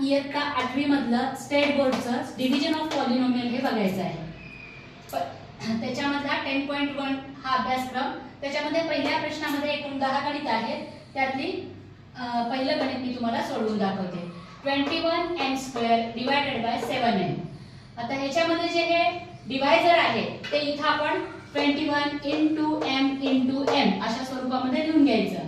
इयत्ता 8वी मधलं state बोर्डचं division of polynomial हे बघायचं आहे. त्याच्यामधला 10.1 हा अभ्यासक्रम. त्याच्यामध्ये पहिल्या प्रश्नामध्ये एकूण 10 गणित आहेत. त्यातली पहिलं गणित मी तुम्हाला सोडवून दाखवते. 21m² divided by 7m. आता ह्याच्यामध्ये जे हे डिवायझर आहे ते इथं आपण 21 × m × m अशा स्वरूपामध्ये लिहून घ्यायचं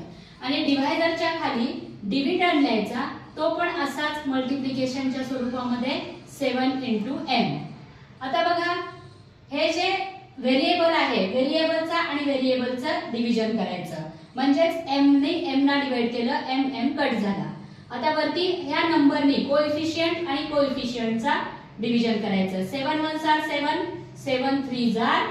आणि डिवायझरच्या खाली डिव्हिडंड लिहायचा, तो पण असाच मल्टिप्लिकेशनच्या स्वरूपामध्ये 7 × m. आता बघा, हे जे व्हेरिएबल आहे, व्हेरिएबलचा आणि व्हेरिएबलचं डिव्हिजन करायचं, म्हणजेच m ने m ना डिवाइड केलं, m कट झाला. आता वरती ह्या नंबरनी कोएफिशियंट आणि कोएफिशियंटचा डिव्हिजन करायचं. 7 1s are 7, 7 3s are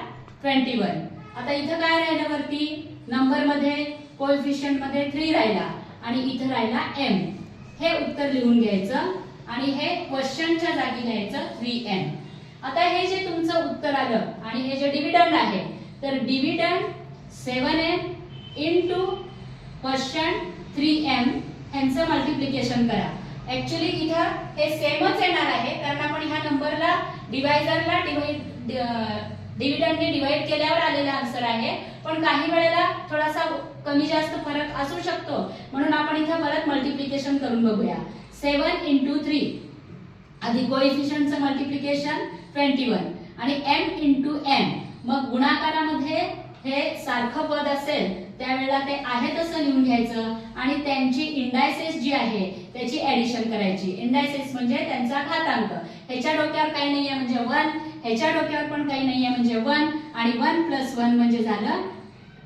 21. आता इथं काय राहिलं, वरती नंबर मध्ये कोएफिशियंट मध्ये 3 राहिला आणि इथं राहिला m. हे उत्तर लिहून घ्यायचं आणि हे क्वेश्चनच्या जागी लिहायचं 3m. आता हे जे तुमचं उत्तर आलं आणि हे जे डिव्हिडंड आहे, तर डिव्हिडंड 7m * क्वेश्चन 3m यांचं मल्टिप्लिकेशन करा. ऍक्च्युली इथं हे सेमच येणार आहे, कारण आपण ह्या नंबरला डिवायझरला डिव्हिडंडने डिवाइड केल्यावर आलेला आन्सर आहे. पण काही वेळेला थोडासा कमी जास्त फरक असू शकतो, म्हणून आपण इथं परत मल्टिप्लिकेशन करून बघूया. 7 × 3 आधी कोएफिशियंटचं मल्टिप्लिकेशन 21 आणि m × n. मग गुणाकारामध्ये हे सारखं पद असेल त्यावेळेला ते आहे तसं लिहून घ्यायचं आणि त्यांची इंडायसेस जी आहे त्याची ऍडिशन करायची. इंडायसेस म्हणजे त्यांचा घातांक. ह्याच्या डोक्यावर काही नाहीये म्हणजे 1, ह्याच्या डोक्यावर पण काही नाहीये म्हणजे 1 आणि 1 + 1 म्हणजे झालं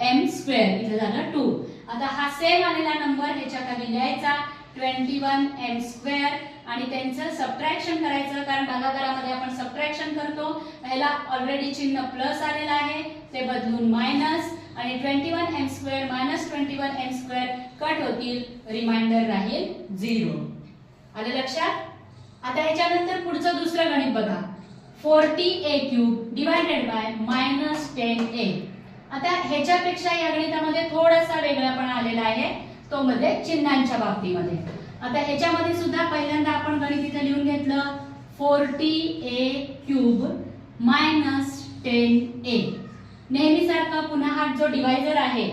m², इथं झालं 2. आता हा सेम आलेला नंबर ह्याच्या खाली लिहायचा 21m² आणि त्यांचं सबट्रॅक्शन करायचं, कारण भागाकारामध्ये आपण सबट्रॅक्शन करतो. ह्याला ऑलरेडी चिन्ह प्लस आलेलं आहे, ते बदलून मायनस आणि 21m² - 21m² कट होतील, रिमाइंडर राहील 0. आलं लक्षात? आता ह्याच्यानंतर पुढचं दुसरं गणित बघा. 40a³ divided by -10a. आता ह्याच्यापेक्षा या गणितामध्ये थोडासा वेगळापणा आलेला आहे, तो मध्ये चिन्हांच्या बाबतीमध्ये. आता ह्याच्यामध्ये सुद्धा पहिल्यांदा आपण गणित इथे लिहून घेतलं 40a³ - 10a. नेहमी सारखं पुन्हा हा जो डिवायझर आहे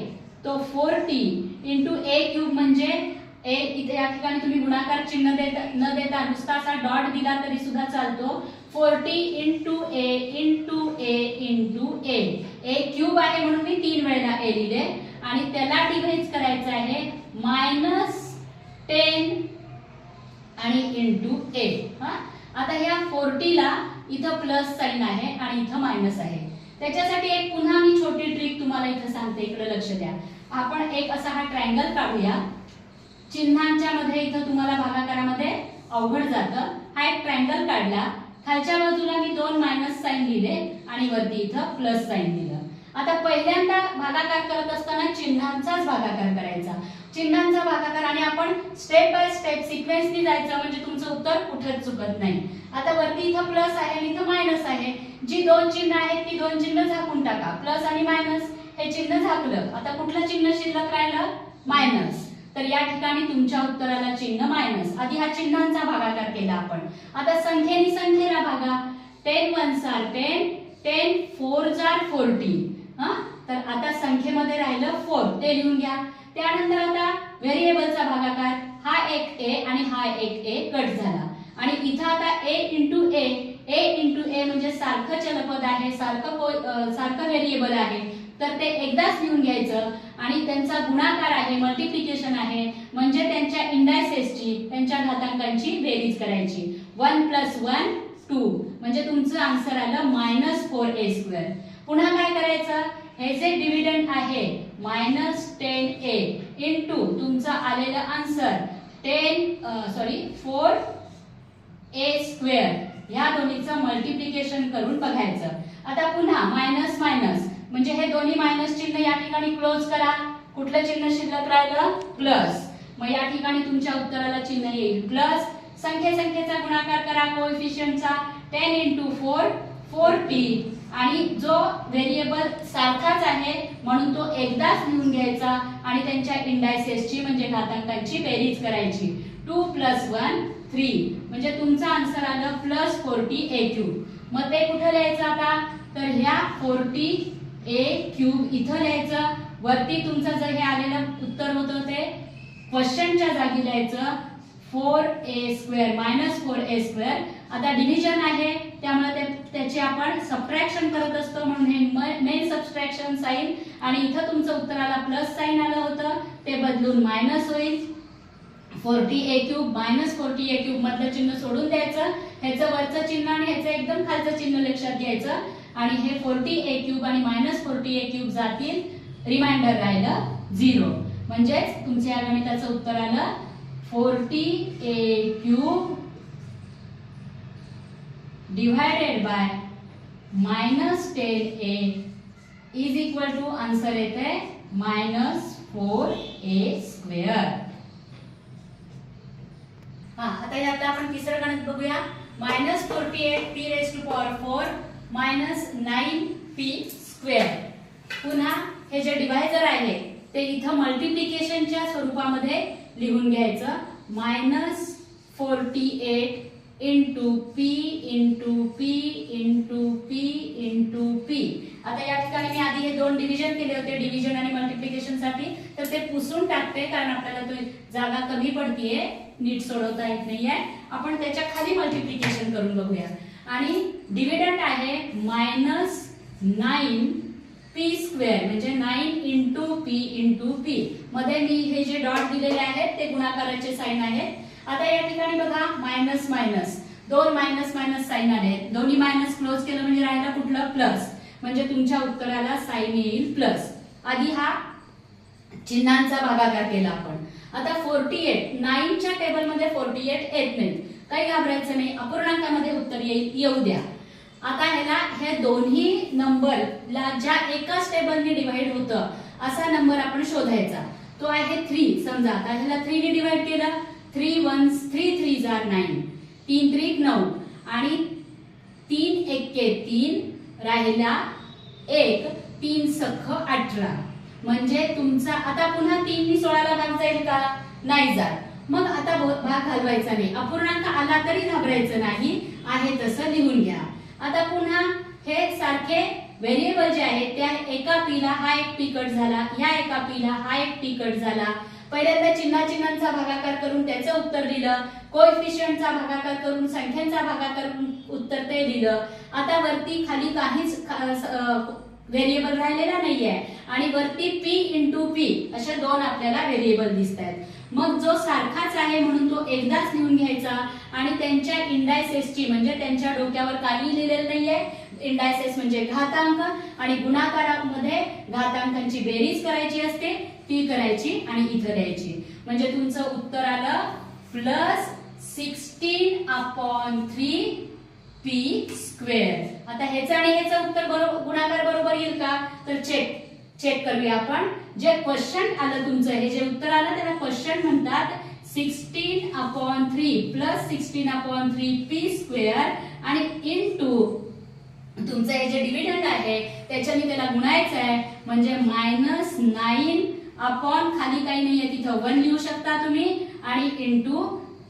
तो 40 × a³ म्हणजे a, इथे या ठिकाणी तुम्ही गुणाकार चिन्ह न देता नुसता असा डॉट दिला तरी सुद्धा चालतो. 40 × a × a × a. a³ आहे म्हणून मी 3 वेळेला a लिहिले आणि त्याला डिव्हाइड करायचं आहे -10 आणि × a. आता ह्या 40 ला इथं प्लस साइन आहे आणि इथं मायनस आहे. त्याच्यासाठी एक पुन्हा मी छोटी ट्रिक तुम्हाला इथं सांगते, इकडे लक्ष द्या. आपण एक असा हा ट्रायंगल काढूया. चिन्हांच्या मध्ये इथं तुम्हाला भागाकारामध्ये अवघड जातं. हा एक ट्रायंगल काढला, खालच्या बाजूला मी 2 मायनस साइन लिहिले आणि वरती इथं प्लस साइन दिलं. आता पहिल्यांदा भागाकार करत असताना चिन्हांचाच भागाकार करायचा, चिन्हांचा भागाकार, आणि आपण स्टेप बाय स्टेप सिक्वेन्सनी जायचं, म्हणजे तुमचं उत्तर कुठेच चुकत नाही. आता वरती इथं प्लस आहे आणि इथं मायनस आहे. जी 2 चिन्ह आहेत ती 2 चिन्ह झाकून टाका. प्लस आणि मायनस हे चिन्ह झाकलं. आता कुठलं चिन्ह शिल्लक राहिलं? मायनस. तर या ठिकाणी तुमच्या उत्तराला चिन्ह मायनस. आधी हा चिन्हांचा भागाकार केला आपण. आता संख्येने संख्येला भागा. 10 1s are 10, 10 4s are 40. तर आता संख्येमध्ये राहिलं 4, ते लिहून घ्या. त्यानंतर आता व्हेरिएबलचा भागाकार. हा एक a आणि हा एक a कट झाला आणि इथं आता a × a म्हणजे सारखं चलपद आहे, सारखं व्हेरिएबल आहे, तर ते एकदाच लिहून घ्यायचं आणि त्यांचा गुणाकार आहे, मल्टिप्लिकेशन आहे, म्हणजे त्यांच्या इंडायसेसची, त्यांच्या घातांकांची बेरीज करायची. 1 + 1 2 म्हणजे तुमचं आन्सर आलं -4a². पुन्हा काय करायचं, हे जे डिव्हिडंड आहे -10a * तुमचं आलेलं आन्सर 4a², ह्या दोन्हीचं मल्टिप्लिकेशन करून बघायचं. आता पुन्हा मायनस मायनस म्हणजे हे दोन्ही मायनस चिन्ह या ठिकाणी क्लोज करा. कुठलं चिन्ह शिल्लक राहिलं? प्लस. मग या ठिकाणी तुमच्या उत्तराला चिन्ह येईल प्लस. संख्येचा गुणाकार करा कोएफिशियंटचा. 10 × 4 40 आणि जो व्हेरिएबल सारखाच आहे म्हणून तो एकदाच लिहून घ्यायचा आणि त्यांच्या इंडायसेसची म्हणजे घातांकांची बेरीज करायची. 2 + 1 3 म्हणजे तुमचा आन्सर आलं +40a³. मग ते कुठे लिहायचं आता, तर ह्या 40a³ इथं लिहायचं. वरती तुमचं जर हे आलेलं उत्तर होतं ते क्वेश्चनच्या जागी लिहायचं 4a² -4a². आता डिव्हिजन आहे त्यामुळे त्याची आपण सबट्रॅक्शन करत असतो म्हणून हे मेन सबट्रॅक्शन साइन, आणि इथं तुमचं उत्तराला प्लस साइन आलं होतं ते बदलून मायनस होईल. 40a³ -40a³ मधलं चिन्ह सोडून द्यायचं, ह्याचं वरचं चिन्ह आणि ह्याचं एकदम खालचं चिन्ह लक्षात घ्यायचं, आणि हे 40a³ आणि -40a³ जातील, रिमाइंडर राहिलं 0. म्हणजेच तुमच्या या गणिताचं उत्तर आलं 40a³ divided by -10a is equal to answer येते -4a². आता यात आपण तिसरं गणित बघूया. -48p⁴ -9p². पुन्हा हे जे डिवायझर आहे ते इथं मल्टिप्लिकेशनच्या स्वरूपामध्ये लिहून घ्यायचं. -48 into p into p into p into p. आता या ठिकाणी मी आधी हे दोन डिव्हिजन केले होते, डिव्हिजन आणि मल्टिप्लिकेशन साठी, तर ते पुसून टाकते कारण आपल्याला तो जागा कमी पडतीये, नीट सोडवता येत नाहीये. आपण त्याच्या खाली मल्टिप्लिकेशन करून बघूया. आणि डिव्हिडंड आहे -9p² म्हणजे 9 इंटू p इंटू p. मध्ये मी हे जे डॉट दिलेले आहेत ते गुणाकाराचे साइन आहेत. आता या ठिकाणी बघा मायनस मायनस, दोन मायनस मायनस साइन आले, दोन्ही मायनस क्लोज केलं म्हणजे राहिला कुठलं प्लस, म्हणजे तुमच्या उत्तराला साइन येईल प्लस. आधी हा चिन्हांचा भागाकार केला आपण. आता 48 9 च्या टेबल मध्ये 48 येत नाही, काही घाबरायचं नाही, अपूर्णांकामध्ये उत्तर येऊ द्या. आता ह्याला हे दोन्ही नंबरला ज्या एकाच टेबलने डिवाइड होतं असा नंबर आपण शोधायचा. तो आहे 3. समजा आता ह्याला 3 ने डिवाइड केलं, 3 1s 3 3s are 9, 3 3 9 आणि 3 1 3 राहिला 1, 3 सख 18. म्हणजे तुमचा आता पुन्हा 3 नी 16 ला भाग जाईल का, नाही जात. मग आता भाग घालवायचा नाही, अपूर्णांक आला तरी घाबरायचं नाही, आहे तसं लिहून घ्या. आता पुन्हा हे सारखे व्हेरिएबल जे आहेत त्या एका p ला हा एक p कट झाला, ह्या एका p ला हा एक p कट झाला. पहिल्यांदा चिन्हांचा भागाकार करून त्याचं उत्तर दिलं, कोएफिशियंटचा भागाकार करून संख्यांचा भागाकार करून उत्तर ते दिलं. आता वरती खाली काहीच व्हेरिएबल राहिलेला नाहीये आणि वरती p इंटू p अशा दोन आपल्याला व्हेरिएबल दिसतात. मग जो सारखाच आहे म्हणून तो एकदाच लिहून घ्यायचा आणि त्यांच्या इंडायसेसची म्हणजे त्यांच्या डोक्यावर काही लिहिलेलं नाहीये. इंडायसेस म्हणजे घातांक आणि गुणाकारामध्ये घातांकांची बेरीज करायची असते, ती करायची आणि इथं द्यायची. म्हणजे तुमचं उत्तर आलं +16/3p². आता ह्याचं आणि ह्याचं उत्तर गुणाकार बरोबर येईल का, तर चेक करूया आपण. जे क्वेश्चन आलं तुमचं, हे जे उत्तर आलं त्याला क्वेश्चन म्हणतात. 16/3 +16/3p² आणि इंटू तुमचं हे जे डिव्हिडंड आहे त्याच्याने त्याला गुणायचं आहे, म्हणजे -9 खाली काही नाहीये तिथं 1 लिहू शकता तुम्ही आणि इंटू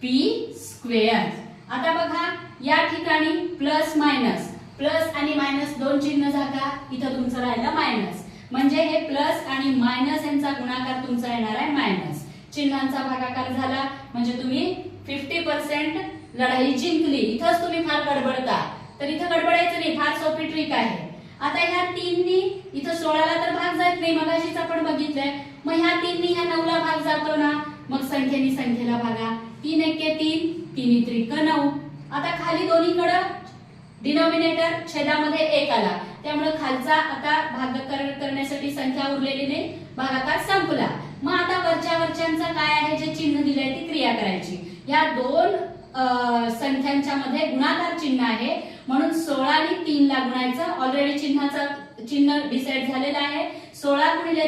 p². आता बघा या ठिकाणी प्लस मायनस, प्लस आणि मायनस दोन चिन्ह जागा, इथं तुमचं राहिलं मायनस. म्हणजे हे प्लस आणि मायनस यांचा गुणाकार तुमचा येणार आहे मायनस. चिन्हांचा भागाकार झाला म्हणजे तुम्ही 50% लढाई जिंकली. इथंच तुम्ही फार गडबडता, तर इथं गडबडायचं नाही, फार सोपी ट्रिक आहे. आता ह्या 3 नी इथं 16 ला तर भाग जात नाही, मगाशीच आपण बघितलंय. मग ह्या 3 नी ह्या 9 ला भाग जातो ना, मग संख्येनी संख्येला भागा. 3 1 3, 3 3 9. आता खाली दोन्हीकडे डिनोमिनेटर छेदामध्ये 1 आला, त्यामुळे खालचा आता भागाकार करण्यासाठी संख्या उरलेली नाही, भागाकार संपला. मग आता वरच्यांचा काय आहे, जे चिन्ह दिलंय ती क्रिया करायची. या दोन संख्यांच्या मध्ये गुणाकार चिन्ह आहे म्हणून 16 ने 3 ला गुणायचं. ऑलरेडी चिन्ह डिसाइड झालेलं आहे. 16 गुणिले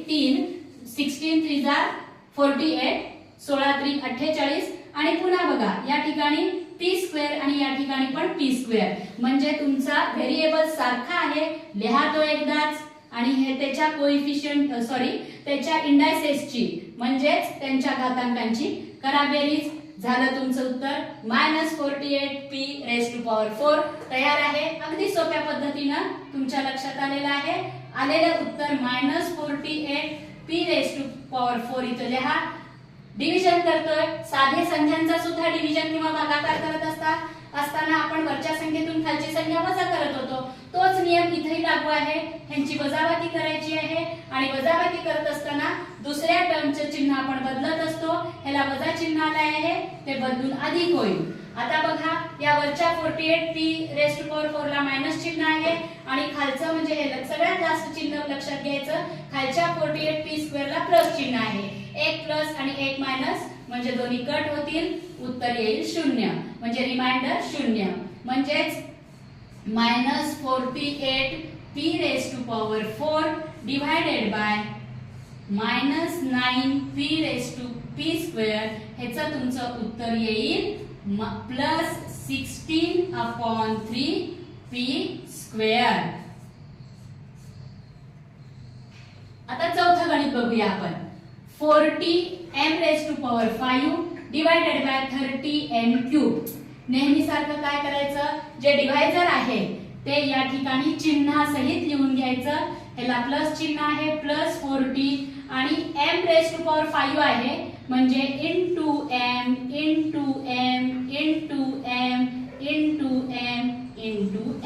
3 16 3s are 48, 16 3 48. आणि पुन्हा बघा या ठिकाणी p² आणि या ठिकाणी पण p². म्हणजे तुमचा व्हेरिएबल सारखा आहे, लिहा तो एकदाच आणि हे त्याच्या कोएफिशियंट त्याच्या इंडायसेसची म्हणजेच त्यांच्या घातांकांची करा बेरीज, झालं तुमचं उत्तर -48p⁴ तयार आहे. अगदी सोप्या पद्धतीनं तुमच्या लक्षात आलेलं आहे. आलेलं उत्तर -48p⁴ इथं लिहा. डिव्हिजन करतोय, साधे संख्यांचा सुद्धा डिव्हिजन किंवा भागाकार करत असताना आपण वरच्या संख्येतून खालची संख्या वजा करत होतो. तोच नियम इथेही लागू आहे. ह्यांची वजाबाकी करायची आहे आणि वजाबाकी करत असताना दुसऱ्या टर्मचे चिन्ह आपण बदलत असतो. ह्याला वजा चिन्ह आले आहे, ते बदलून अधिक होईल. आता बघा, या वरच्या 48p⁴ ला मायनस चिन्ह आहे आणि खालचं म्हणजे हे सगळ्यात जास्त चिन्ह लक्षात घ्यायचं. खालच्या 48p² ला प्लस चिन्ह आहे. एक प्लस आणि एक मायनस म्हणजे दोन्ही कट होतील. उत्तर येईल 0, म्हणजे रिमाइंडर 0. म्हणजेच -48p⁴ डिवाइडेड बाय -9p⁻² ह्याचं तुमचं उत्तर येईल +16/3p². आता चौथं गणित बघूया आपण. 40m⁵ divided by 30m³. नेहमी सारखं काय करायचं, जे डिवायझर आहे ते या ठिकाणी चिन्हासहित लिहून घ्यायचं. ह्याला प्लस चिन्ह आहे, +40 आणि m⁵ आहे म्हणजे * m *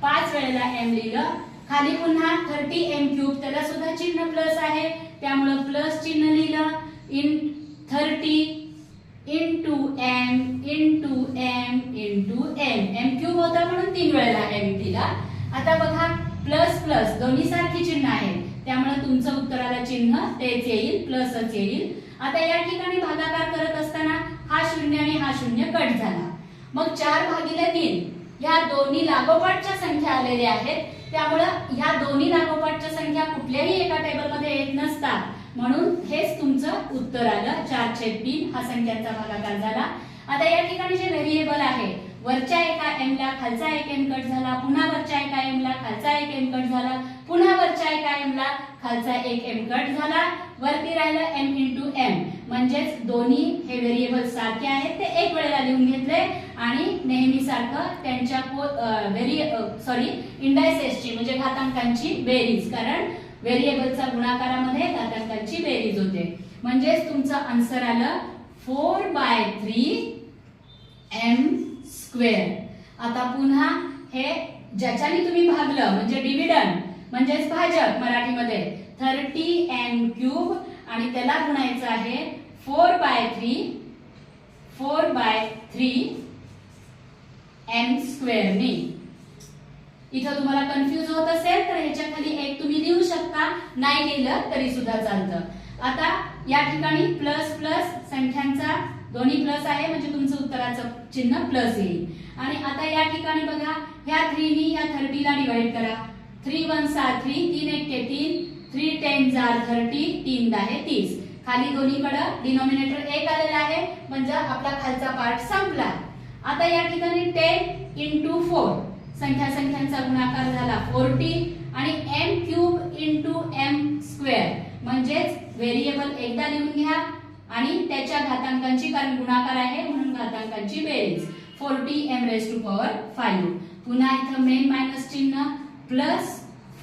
5 वेळेला m लिहिलं. खाली पुन्हा 30m³ त्याला सुद्धा चिन्ह प्लस आहे, त्यामुळे प्लस चिन्ह लिहिलं. 30 * m m³ होता म्हणून 3 वेळेला m दिला. आता बघा, प्लस प्लस दोन्ही सारखी चिन्ह आहेत, त्यामुळे तुमचं उत्तराला चिन्ह तेच येईल, प्लसच येईल. आता या ठिकाणी भागाकार करत असताना हा 0 आणि हा 0 कट झाला. मग 4/3 ह्या दोन्ही लागोपाठच्या संख्या आलेल्या आहेत, त्यामुळे ह्या दोन्ही लागोपाठच्या संख्या कुठल्याही एका टेबलमध्ये येत नसतात, म्हणून हेच तुमचं उत्तर आलं. 4/3 हा संख्यांचा भागाकार झाला. आता या ठिकाणी जे व्हेरिएबल आहे, वरच्या एका m ला खालचा एक m कट झाला, पुन्हा वरच्या एका m ला खालचा एक m कट झाला, पुन्हा वरच्या एका m ला खालचा एक m कट झाला. वरती राहिलं m * m, म्हणजेच दोन्ही हे व्हेरिएबल सारखे आहेत, ते एक वेळेला लिहून घेतले आणि नेहमी सारखं त्यांच्या इंडायसेसची म्हणजे घातांकांची बेरीज, कारण व्हेरिएबलचा गुणाकारामध्ये घातांकांची बेरीज होते. म्हणजेच तुमचं आन्सर आलं 4/3m². आता पुन्हा हे ज्याच्याने तुम्ही भागलं म्हणजे डिव्हिडंड म्हणजेच भाजक मराठीमध्ये 30m³ आणि त्याला गुणायचं आहे 4/3m² ने. इथं तुम्हाला कन्फ्यूज होत असेल तर ह्याच्या खाली एक तुम्ही लिहू शकता, नाही लिहिलं तरी सुद्धा चालतं. आता या ठिकाणी प्लस प्लस संख्यांचा दोन्ही प्लस आहे म्हणजे तुमचं उत्तराचं चिन्ह प्लस येईल. आणि आता या ठिकाणी बघा, ह्या 3 नी या 30 ला डिवाइड करा. 3 * 1 = 3, 3 * 1 = 3, 3 × 10 = 30, 3 × 10 = 30. खाली दोन्हीकडे डिनॉमिनेटर 1 आलेला आहे म्हणजे आपला खालचा पार्ट संपला. आता या ठिकाणी 10 × 4 संख्यांचा गुणाकार झाला 40 आणि m³ × m² म्हणजेच व्हेरिएबल एकदा लिहून घ्या आणि त्याच्या घातांकांची, कारण गुणाकार आहे म्हणून घातांकांची बेरीज 40m⁵. पुन्हा इथं मेन मायनस चिन्ह प्लस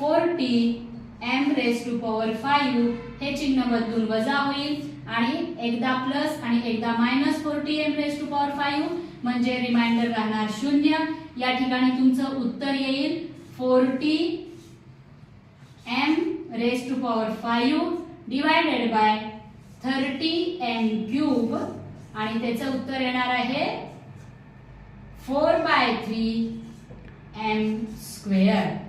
40m⁵ हे चिन्ह बदलून वजा होईल आणि एकदा प्लस आणि एकदा मायनस 40m⁵ म्हणजे रिमाइंडर राहणार 0. या ठिकाणी तुमचं उत्तर येईल 40m⁵ डिवाइडेड बाय 30m³ आणि त्याचं उत्तर येणार आहे 4/3m².